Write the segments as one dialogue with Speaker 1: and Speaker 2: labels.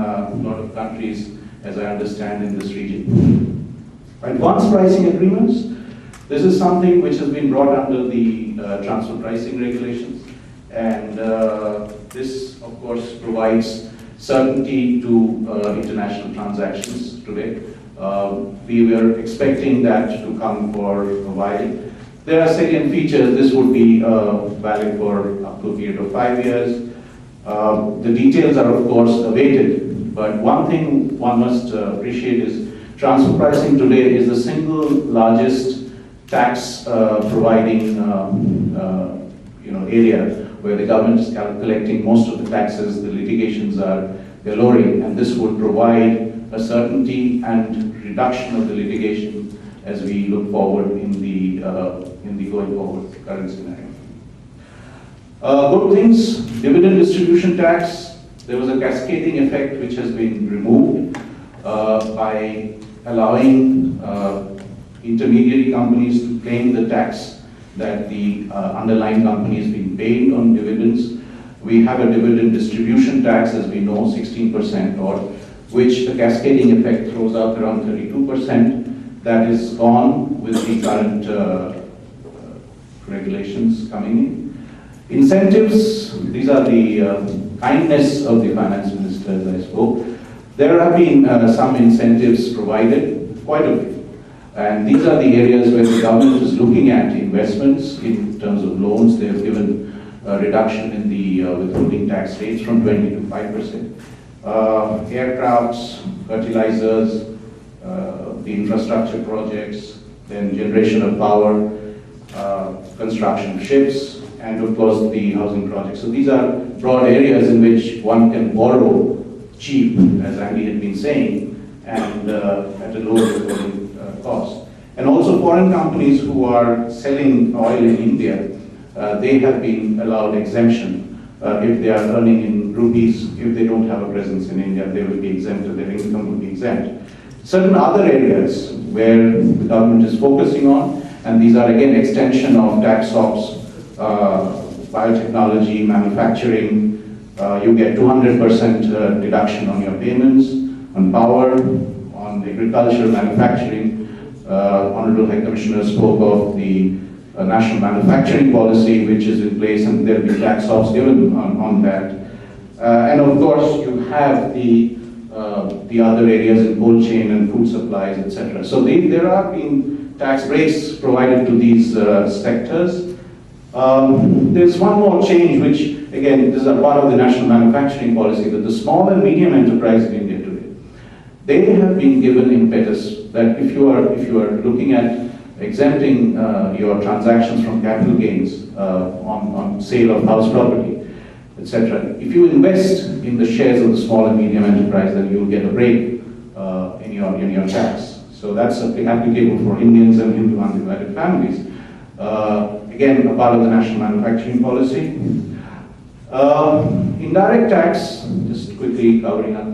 Speaker 1: a lot of countries, as I understand, in this region. Advanced pricing agreements. This is something which has been brought under the transfer pricing regulations, and this, of course, provides certainty to international transactions today. We were expecting that to come for a while. There are salient features. This would be valid for up to a period of 5 years. The details are, of course, awaited, but one thing one must appreciate is transfer pricing today is the single largest tax providing area where the government is collecting most of the taxes, the litigations are galore, and this would provide a certainty and reduction of the litigation as we look forward in the going forward current scenario. Good things, dividend distribution tax. There was a cascading effect which has been removed by allowing intermediary companies to claim the tax that the underlying company has been paid on dividends. We have a dividend distribution tax, as we know, 16% odd, which the cascading effect throws out around 32%. That is gone with the current regulations coming in. Incentives, these are the kindness of the finance minister, as I spoke. There have been some incentives provided, quite a few. And these are the areas where the government is looking at investments in terms of loans. They have given a reduction in the withholding tax rates from 20 to 5%. Aircrafts, fertilizers, the infrastructure projects, then generation of power, construction of ships, and of course the housing projects. So these are broad areas in which one can borrow cheap, as Andy had been saying, and at a lower withholding cost. And also foreign companies who are selling oil in India, they have been allowed exemption if they are earning in rupees. If they don't have a presence in India, they will be exempted, their income will be exempt. Certain other areas where the government is focusing on, and these are again extension of tax ops, biotechnology, manufacturing, you get 200% deduction on your payments, on power, on agriculture, manufacturing. Honorable High Commissioner spoke of the national manufacturing policy which is in place, and there will be tax ops given on that. And of course you have the other areas in cold chain and food supplies, etc. So there have been tax breaks provided to these sectors. There's one more change, which again, this is a part of the national manufacturing policy, that the small and medium enterprise in India today, they have been given impetus that if you are looking at exempting your transactions from capital gains on sale of house property, etc. If you invest in the shares of the small and medium enterprise, then you will get a break in your tax. So that's applicable for Indians and Hindu undivided families. Again, a part of the national manufacturing policy. Indirect tax, just quickly covering up.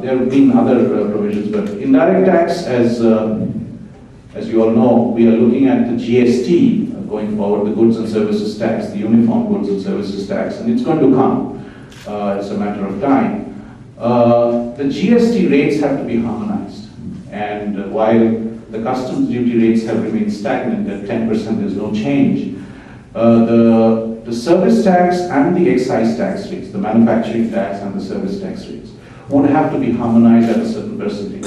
Speaker 1: There have been other provisions, but indirect tax, as you all know, we are looking at the GST going forward, the goods and services tax, the uniform goods and services tax, and it's going to come. It's a matter of time. The GST rates have to be harmonized, and while the customs duty rates have remained stagnant at 10%, there's no change. The service tax and the excise tax rates, the manufacturing tax and the service tax rates, would have to be harmonized at a certain percentage.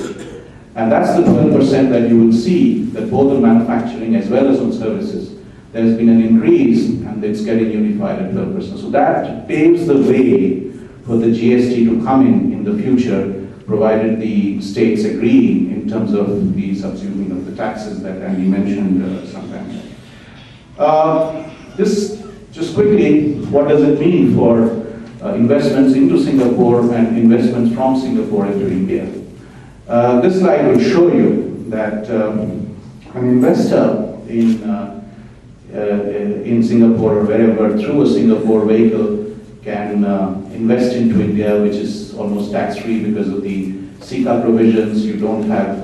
Speaker 1: And that's the 12% that you will see, that both on manufacturing as well as on services, there's been an increase and it's getting unified at 12%. So that paves the way for the GST to come in the future, provided the states agree in terms of the subsuming of the taxes that Andy mentioned sometimes. This, just quickly, what does it mean for investments into Singapore and investments from Singapore into India? This slide will show you that an investor in Singapore or wherever through a Singapore vehicle can invest into India, which is almost tax-free because of the SICA provisions. You don't have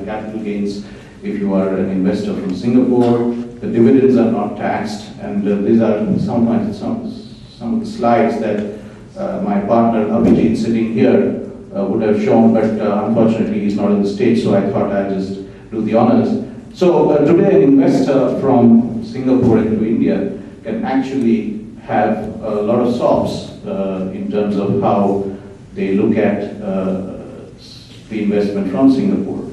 Speaker 1: capital gains if you are an investor from Singapore. The dividends are not taxed, and these are some of the slides that my partner Abhijit sitting here would have shown, but unfortunately he's not on the stage, so I thought I'd just do the honors. So today an investor from Singapore into India can actually have a lot of SOPs in terms of how they look at the investment from Singapore.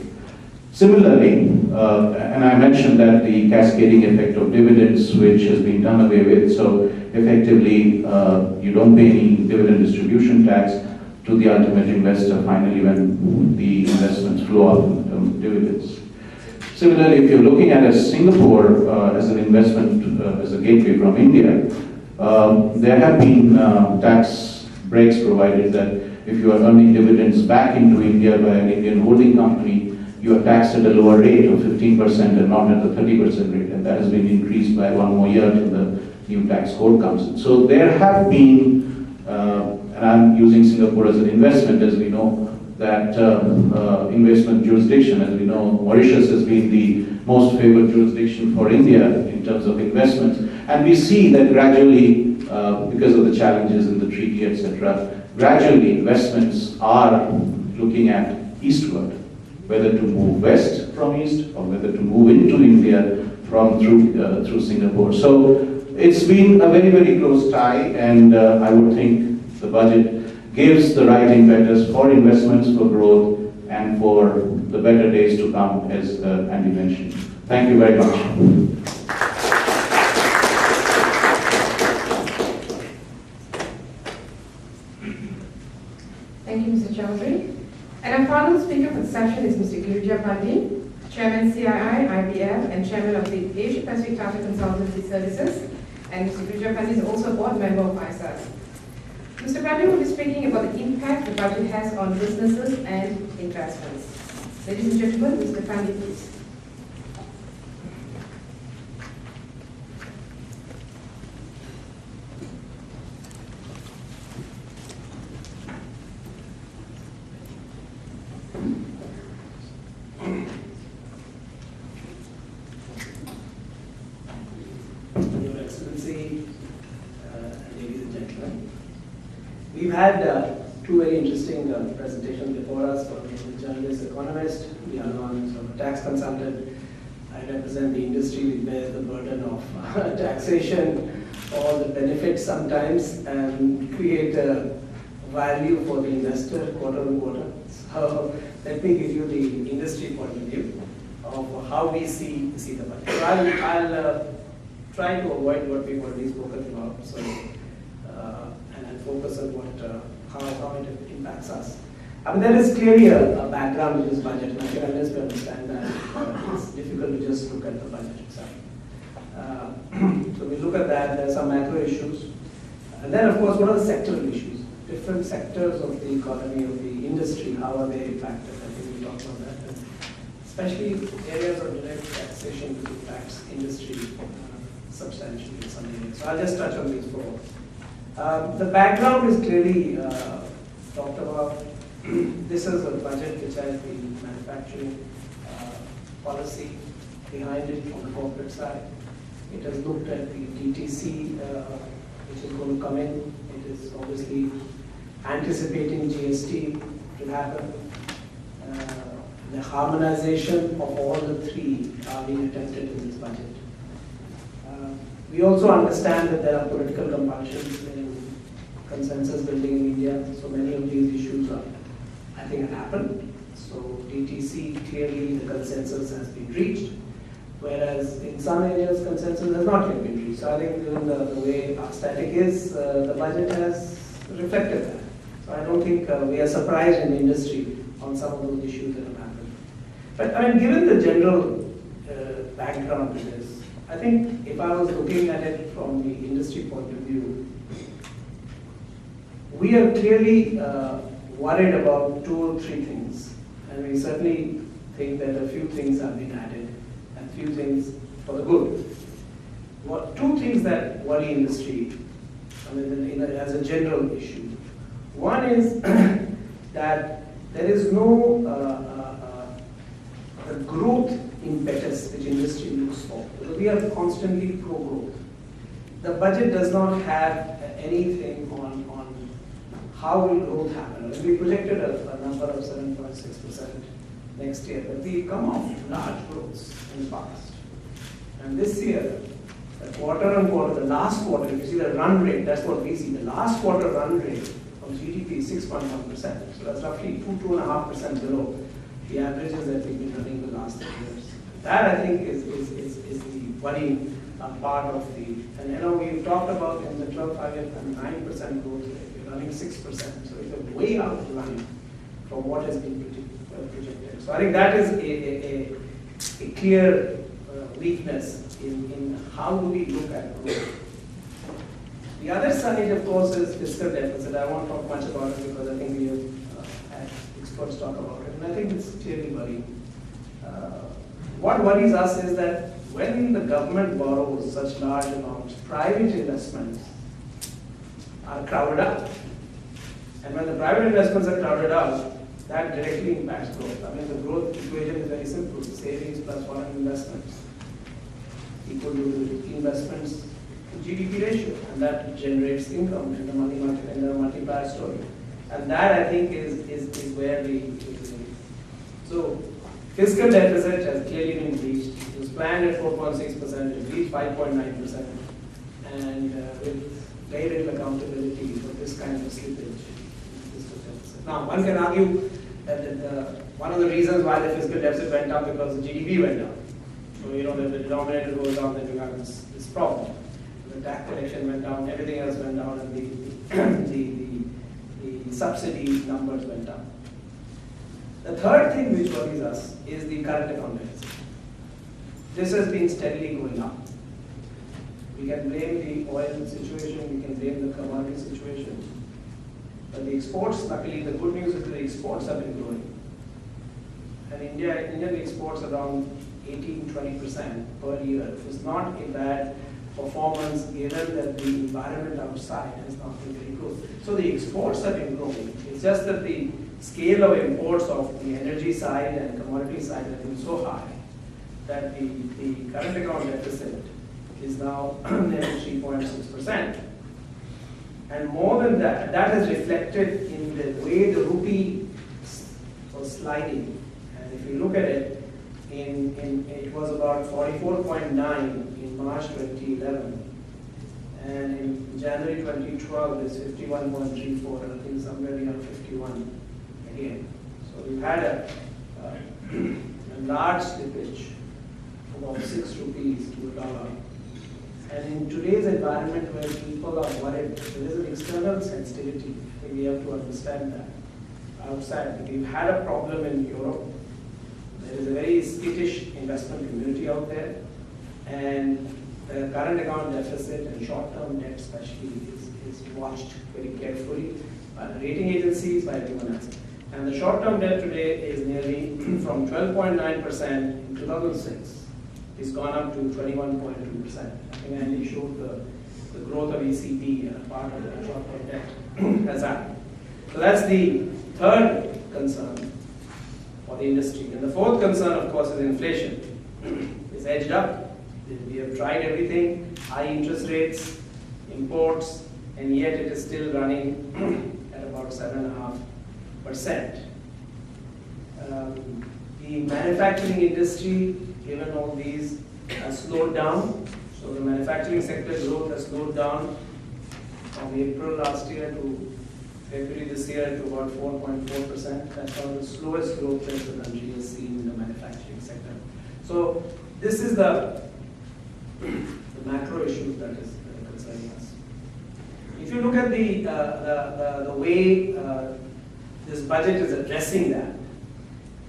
Speaker 1: Similarly, and I mentioned that the cascading effect of dividends, which has been done away with, so effectively you don't pay any dividend distribution tax to the ultimate investor finally when the investments flow up in terms of dividends. Similarly, if you're looking at Singapore as an investment, as a gateway from India, there have been tax breaks provided that if you are earning dividends back into India by an Indian holding company, you are taxed at a lower rate of 15% and not at the 30% rate, and that has been increased by 1 more year till the new tax code comes in. So there have been, and I'm using Singapore as an investment, as we know, that investment jurisdiction, as we know, Mauritius has been the most favored jurisdiction for India in terms of investments. And we see that gradually, because of the challenges in the treaty, etc., gradually investments are looking at eastward, whether to move west from east or whether to move into India through Singapore. So it's been a very, very close tie, and I would think the budget gives the right impetus for investments, for growth, and for the better days to come, as Andy mentioned. Thank you very much.
Speaker 2: Thank you, Mr. Chaudhary. And our final speaker for the session is Mr. Girija Pandey, Chairman CII, IBM, and Chairman of the Asia Pacific Tata Consultancy Services. And Mr. Girija Pandey is also a board member of ISAS. Mr. Pandey will be speaking about the impact the budget has on businesses and investments. Ladies and gentlemen, Mr. Pandey, please.
Speaker 3: Your Excellency, ladies and gentlemen, we've had two very interesting presentations before us from a journalist, economist, the other one is from a tax consultant. I represent the industry which bears the burden of taxation or the benefits sometimes and create value for the investor quarter on quarter. So let me give you the industry point of view of how we see the budget. So I'll try to avoid what we've already spoken about. So and I'll focus on how it impacts us. I mean, there is clearly a background to this budget, and I can understand that it's difficult to just look at the budget itself. So we look at that, there are some macro issues. And then, of course, what are the sectoral issues? Different sectors of the economy, of the industry, how are they impacted? I think we'll talk about that. And especially areas of direct taxation which impacts industry substantially in some areas. So I'll just touch on these four. The background is clearly talked about. This is a budget which has the manufacturing policy behind it on the corporate side. It has looked at the DTC which is going to come in. It is obviously anticipating GST to happen. The harmonization of all the three are being attempted in this budget. We also understand that there are political compulsions in consensus building in India. So many of these issues are, I think, have happened. So DTC, clearly the consensus has been reached, whereas in some areas consensus has not yet been reached. So I think given the way our static is, the budget has reflected that. So I don't think we are surprised in the industry on some of those issues that have happened. But I mean, given the general background to this, I think if I was looking at it from the industry point of view, we are clearly worried about 2 or 3 things. And we certainly think that a few things have been added and a few things for the good. 2 things that worry industry, I mean, as a general issue. One is that there is no the growth impetus which industry looks for. Because we are constantly pro-growth. The budget does not have anything on how will growth happen? And we projected a number of 7.6% next year, but we come off large growths in the past. And this year, the quarter on quarter, the last quarter, if you see the run rate, that's what we see. The last quarter run rate of GDP is 6.1%. So that's roughly 2.5% below the averages that we've been running the last 3 years. That I think is the worrying part of the, and we've talked about in the 12-5-year 9% growth rate. We're running 6%. So it's way out of line from what has been projected. So I think that is a clear weakness in how do we look at growth. The other side, of course, is fiscal deficit. I won't talk much about it because I think we have had experts talk about it, and I think it's clearly worrying. What worries us is that when the government borrows such large amounts, private investments are crowded out. And when the private investments are crowded out, that directly impacts growth. I mean, the growth equation is very simple. Savings plus foreign investments equal to investments to GDP ratio, and that generates income in the money market and the multiplier story. And that, I think, is where so fiscal deficit has clearly been reached. It was planned at 4.6%, it reached 5.9%, and with very little accountability for this kind of slippage. Now, one can argue that one of the reasons why the fiscal deficit went up because the GDP went down. So, if the denominator goes down, then you have this problem. The tax collection went down, everything else went down, and the subsidy numbers went down. The third thing which worries us is the current account deficit. This has been steadily going up. We can blame the oil situation, we can blame the commodity situation. But the exports, luckily, the good news is the exports have been growing. And Indian exports around 18-20% per year. It was not a bad performance given that the environment outside has not been very good. So the exports have been growing. It's just that the scale of imports of the energy side and commodity side has been so high that the current account deficit is now nearly 3.6%. And more than that, that is reflected in the way the rupee was sliding. And if you look at it, it was about 44.9 in March 2011. And in January 2012, it's 51.34, and I think somewhere around 51 again. So we've had a large slippage of about 6 rupees to a dollar. And in today's environment where people are worried, there is an external sensitivity. I think we have to understand that. Outside, we've had a problem in Europe. There is a very skittish investment community out there. And the current account deficit and short-term debt especially is watched very carefully by the rating agencies, by everyone else. And the short-term debt today is nearly from 12.9% in 2006. It's gone up to 21.2%. I think Andy showed the growth of ECB and a part of the short-term debt has happened. So that's the third concern for the industry. And the fourth concern, of course, is inflation. It's edged up. We have tried everything, high interest rates, imports, and yet it is still running at about 7.5%. The manufacturing industry, given all these, has slowed down. So the manufacturing sector growth has slowed down from April last year to February this year to about 4.4%. That's one of the slowest growth rates the country has seen in the manufacturing sector. So this is the macro issue that is concerning us. If you look at the way this budget is addressing that,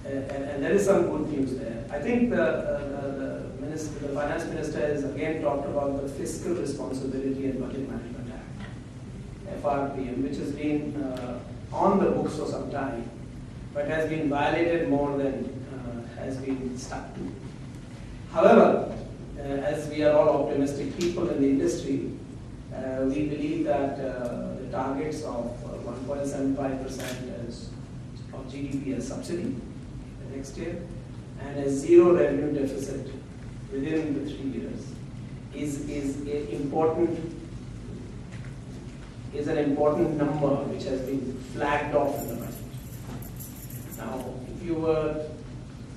Speaker 3: and there is some good news there. I think the finance minister has again talked about the Fiscal Responsibility and Budget Management Act, FRPM, which has been on the books for some time, but has been violated more than has been stuck to. However, as we are all optimistic people in the industry, we believe that the targets of 1.75% of GDP as subsidy next year and a zero revenue deficit within the 3 years is important is an important number which has been flagged off in the budget. Now, if you were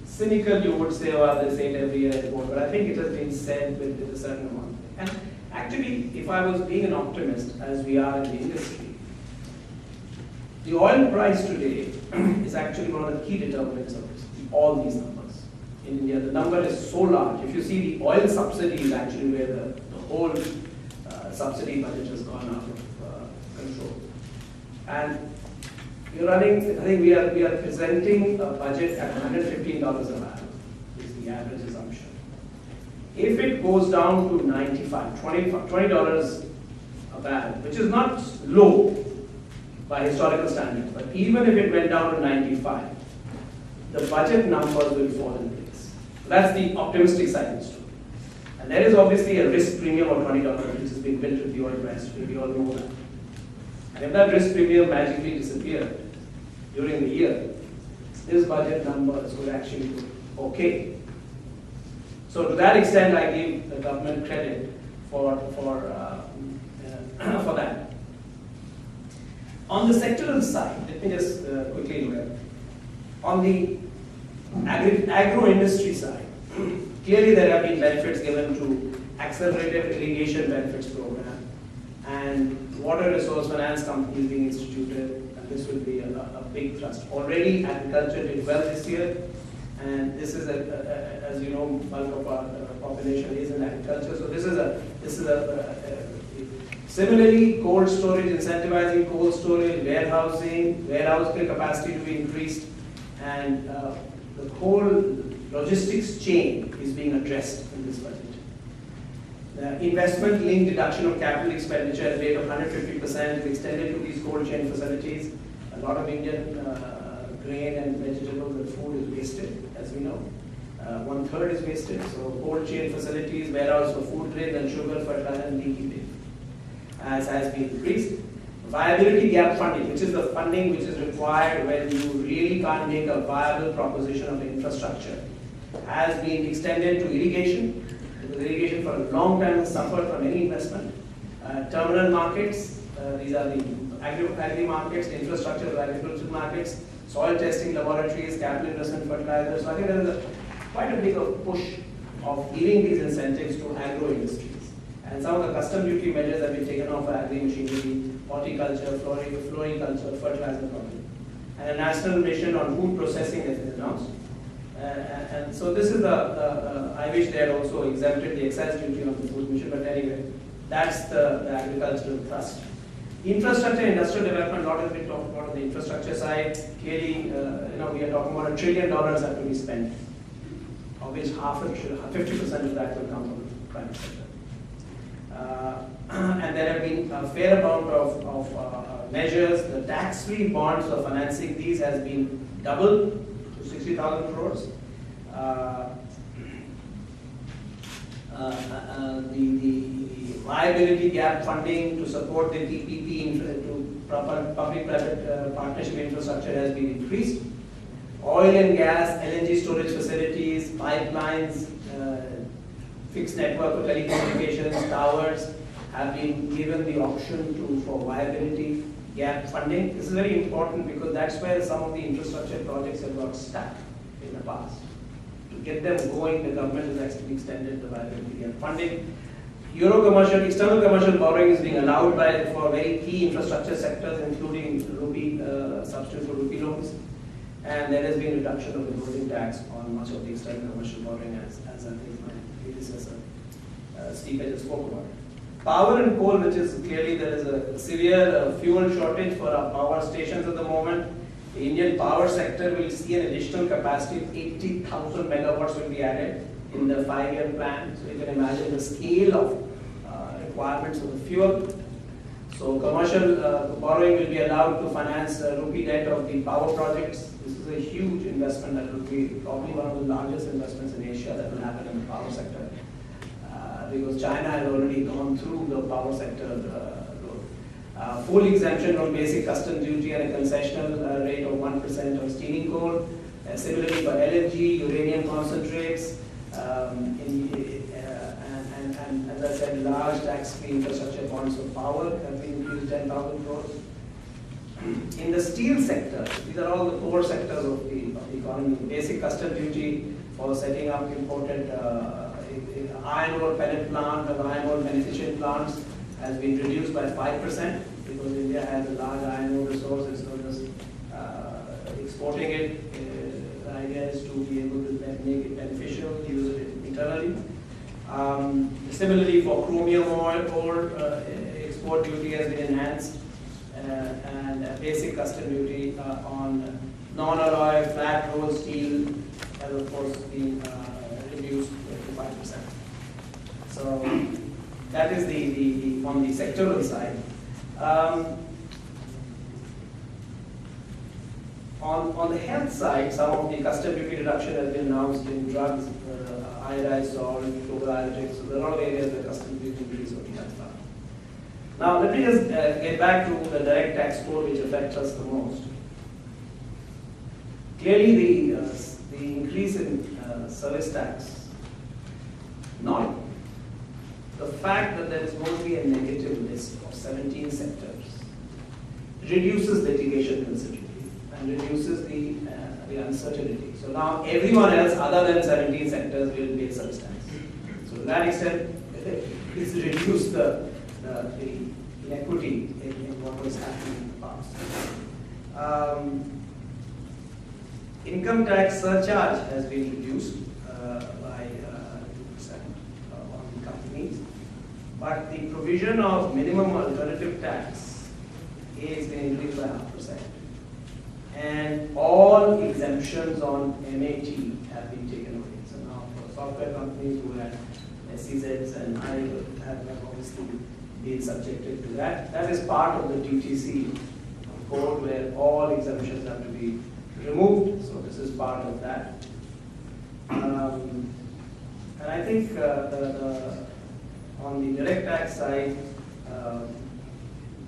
Speaker 3: cynical, you would say, well, they say it every year anymore, but I think it has been said with a certain amount. And actually, if I was being an optimist, as we are in the industry, the oil price today is actually one of the key determinants of all these numbers. In India, the number is so large. If you see, the oil subsidy is actually where the whole subsidy budget has gone out of control. And you're running, I think we are presenting a budget at $115 a barrel, is the average assumption. If it goes down to $20 a barrel, which is not low by historical standards, but even if it went down to 95, the budget numbers will fall in place. So that's the optimistic side of the story. And there is obviously a risk premium of $20 which is being built with the oil price today. We all know that. And if that risk premium magically disappeared during the year, this budget numbers would actually look okay. So to that extent, I give the government credit for that. On the sectoral side, let me just quickly look at it. On the agro-industry side, clearly there have been benefits given to accelerated irrigation benefits program and water resource finance companies being instituted, and this will be a big thrust. Already agriculture did well this year, and this is as you know, bulk of our population is in agriculture. So this is a similarly, cold storage, incentivizing cold storage, warehouse capacity to be increased, and the whole logistics chain is being addressed in this budget. The investment-linked deduction of capital expenditure at a rate of 150% is extended to these cold chain facilities. A lot of Indian grain and vegetables and food is wasted, as we know. 1/3 is wasted. So cold chain facilities, warehouse for food grade and sugar, fertilizer and beekeeping has been increased. Viability gap funding, which is the funding which is required when you really can't make a viable proposition of infrastructure, has been extended to irrigation. Because irrigation for a long time has suffered from any investment. Terminal markets, these are the agri markets, the infrastructure of agricultural markets, soil testing laboratories, capital investment fertilizers. So I think there is quite a big push of giving these incentives to agro industries. And some of the custom duty measures have been taken off for agri machinery, horticulture, floriculture, fertilizer farming. And a national mission on food processing has been announced. And so this is I wish they had also exempted the excise duty on the food mission, but anyway, that's the agricultural thrust. Infrastructure, industrial development, a lot has been talked about on the infrastructure side. Clearly, we are talking about $1 trillion have to be spent, of which 50% of that will come from the private sector. And there have been a fair amount of measures. The tax-free bonds for financing these has been doubled to 60,000 crores. The viability gap funding to support the PPP to public-private partnership infrastructure has been increased. Oil and gas, LNG storage facilities, pipelines, fixed network of telecommunications, towers have been given the option for viability gap funding. This is very important because that's where some of the infrastructure projects have got stuck in the past. To get them going, the government has actually extended the viability gap funding. External commercial borrowing is being allowed for very key infrastructure sectors, including rupee, substitute for rupee loans. And there has been reduction of the withholding tax on much of the external commercial borrowing, as I think my predecessor Steve just spoke about. Power and coal, which is clearly there is a severe fuel shortage for our power stations at the moment. The Indian power sector will see an additional capacity of 80,000 megawatts will be added in the 5-year plan. So you can imagine the scale of requirements of the fuel. So commercial borrowing will be allowed to finance rupee debt of the power projects. This is a huge investment that will be probably one of the largest investments in Asia that will happen in the power sector. Because China has already gone through the power sector road. Full exemption on basic custom duty and a concessional rate of 1% on steaming coal. Similarly for LNG, uranium concentrates, and As I said, large tax-free infrastructure bonds for power have been increased 10,000 crores. In the steel sector, these are all the core sectors of the economy. Basic custom duty for setting up imported iron ore pellet plant and iron ore beneficiation plants has been reduced by 5% because India has a large iron ore resource. It's not just exporting it. The idea is to be able to make it beneficial, use it internally. Similarly, for chromium ore, export duty has been enhanced, and basic custom duty on non-alloy flat rolled steel has of course been reduced to 5%. So that is the on the sectoral side. On the health side, some of the custom duty reduction has been announced in drugs, iodized salt, probiotics. So there are a lot of areas where custom duty is on the health part. Now let me just get back to the direct tax code, which affects us the most. Clearly, the increase in service tax, not the fact that there is going to be a negative list of 17 sectors, reduces litigation considerably and reduces the uncertainty. So now everyone else other than 17 sectors will pay service tax. So to that extent, it's reduced the inequity in what was happening in the past. Income tax surcharge has been reduced by 2% on companies, but the provision of minimum alternative tax is being increased by 0.5%. And all exemptions on MAT have been taken away. So now for software companies who had SEZs and I have obviously been subjected to that. That is part of the DTC code where all exemptions have to be removed. So this is part of that. And I think on the direct tax side,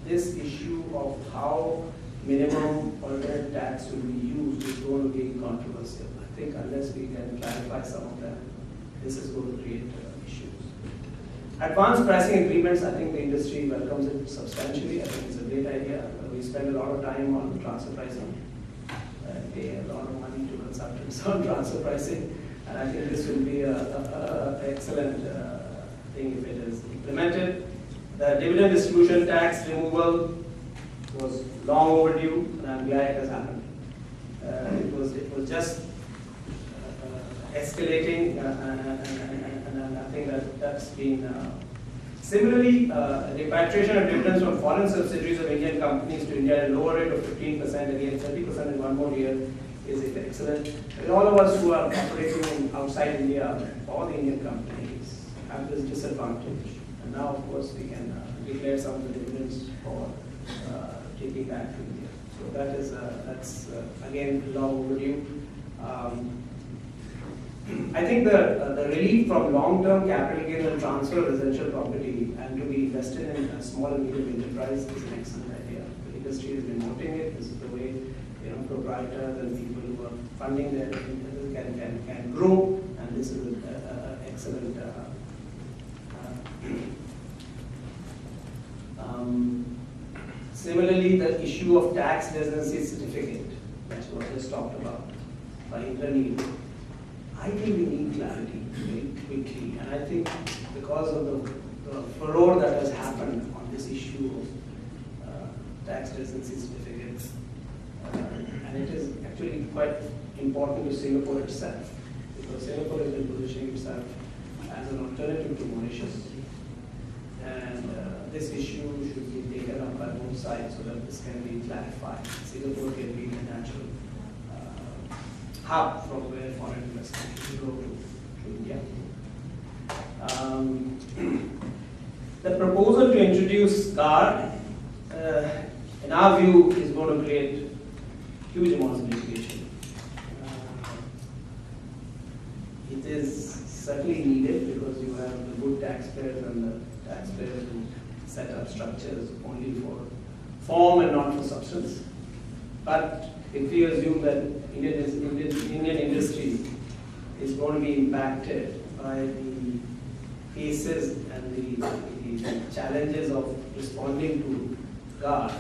Speaker 3: this issue of how minimum alternate tax will be used is going to be controversial. I think unless we can clarify some of them, this is going to create issues. Advanced pricing agreements, I think the industry welcomes it substantially. I think it's a great idea. We spend a lot of time on transfer pricing, pay a lot of money to consultants on transfer pricing, and I think this will be an excellent thing if it is implemented. The dividend distribution tax removal was long overdue, and I'm glad it has happened. It was just escalating, and I think that's been. Similarly, repatriation of dividends from foreign subsidiaries of Indian companies to India at a lower rate of 15%, again 30% in one more year, is excellent. And all of us who are operating outside India, all the Indian companies, have this disadvantage. And now, of course, we can declare some of the dividends for taking back to India. So that is that's again long overdue. I think the relief from long-term capital gains and transfer of residential property and to be invested in a small and medium enterprise is an excellent idea. The industry has been wanting it. This is the way proprietors and people who are funding their can grow, and this is an excellent. Similarly, the issue of tax residency certificate, that's what I just talked about by Indranil. I think we need clarity very quickly, and I think because of the furore that has happened on this issue of tax residency certificates, and it is actually quite important to Singapore itself, because Singapore has been positioning itself as an alternative to Mauritius, and this issue should be taken up by both sides so that this can be clarified. Singapore can be a natural hub from where foreign investment should go to India. The proposal to introduce CAR, in our view, is going to create huge amounts of litigation. It is certainly needed because you have the good taxpayers and the taxpayers who set up structures only for form and not for substance. But if we assume that Indian industry is going to be impacted by the faces and the challenges of responding to GARD,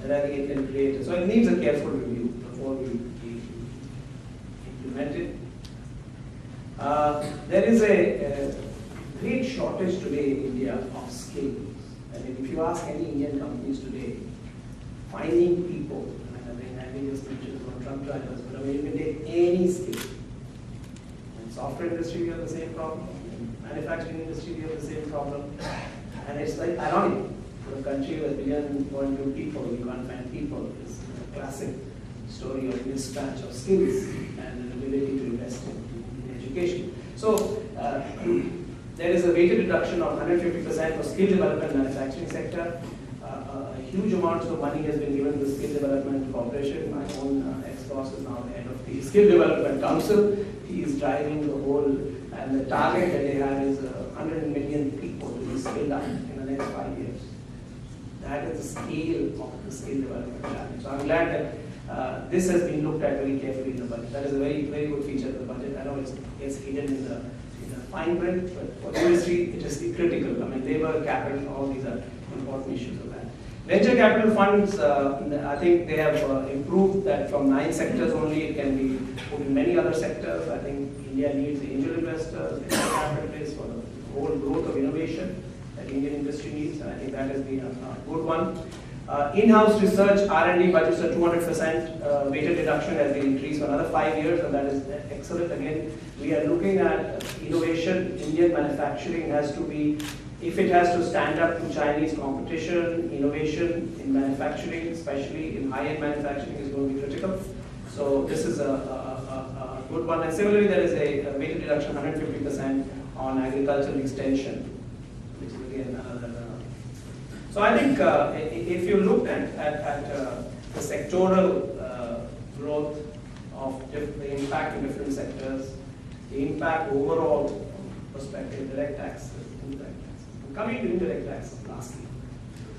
Speaker 3: and I think it can create. So it needs a careful review before we implement it. There is a great shortage today in India of skills. I mean, if you ask any Indian companies today, finding people, I mean, just mentioned about truck drivers, but I mean, you can take any skill. In software industry, we have the same problem. In manufacturing industry, we have the same problem. And it's like ironic. For a country with 1.2 people, you can't find people. It's a classic story of mismatch of skills and an ability to invest in education. So, there is a weighted reduction of 150% for skill development manufacturing sector. Huge amounts of money has been given to the Skill Development Corporation. My own ex-boss is now the head of the Skill Development Council. He is driving the whole, and the target that they have is 100 million people to be skilled up in the next 5 years. That is the scale of the skill development challenge. So I'm glad that this has been looked at very carefully in the budget. That is a very, very good feature of the budget. I know it's hidden in the fine print, but for industry, it is critical. I mean, labor, capital, all these are important issues of that. Venture capital funds, I think they have improved that from 9 sectors only, it can be put in many other sectors. I think India needs angel investors, venture capitalists for the whole growth of innovation that Indian industry needs, and I think that has been a good one. In-house research, R&D budgets are 200%, weighted reduction has been increased for another 5 years, and that is excellent. Again, we are looking at innovation. Indian manufacturing has to be, if it has to stand up to Chinese competition, innovation in manufacturing, especially in high-end manufacturing, is going to be critical. So this is a good one. And similarly, there is a weighted reduction, 150% on agricultural extension, which is again another. So I think if you look at the sectoral growth of the impact in different sectors, the impact overall perspective, direct taxes, indirect taxes. Coming to indirect taxes, lastly,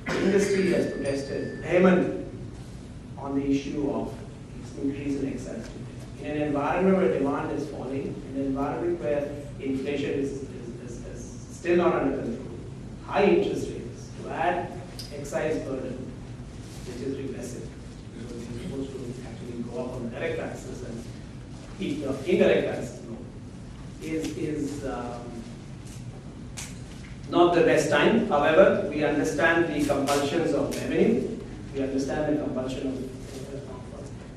Speaker 3: the industry has protested vehemently on the issue of increase in excise duty. In an environment where demand is falling, in an environment where inflation is still not under control, high interest rates, to add excise burden, which is regressive, because it's supposed to actually go up on direct taxes and keep the indirect taxes low, is not the best time. However, we understand the compulsions of revenue, we understand the compulsion of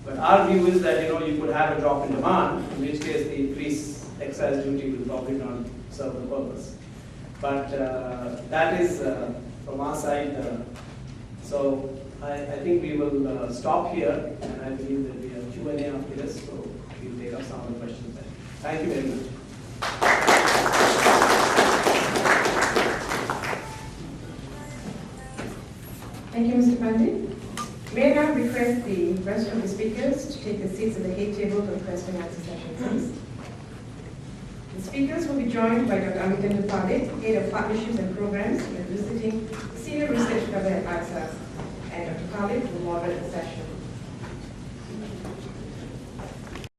Speaker 3: but our view is that you could have a drop in demand, in which case the increased excise duty will probably not serve the purpose. But that is from our side. So I think we will stop here, and I believe that we have Q&A after this, so we'll take up some of the questions then. Thank you very much.
Speaker 2: Thank you, Mr. Pandit. May I now request the rest of the speakers to take their seats at the head table for the question and answer session, please. The speakers will be joined by Dr. Amitendra Pandit, Head of Partnerships and Programs, and visiting Senior Research Fellow at ISA, and Dr. Khalid will moderate the session.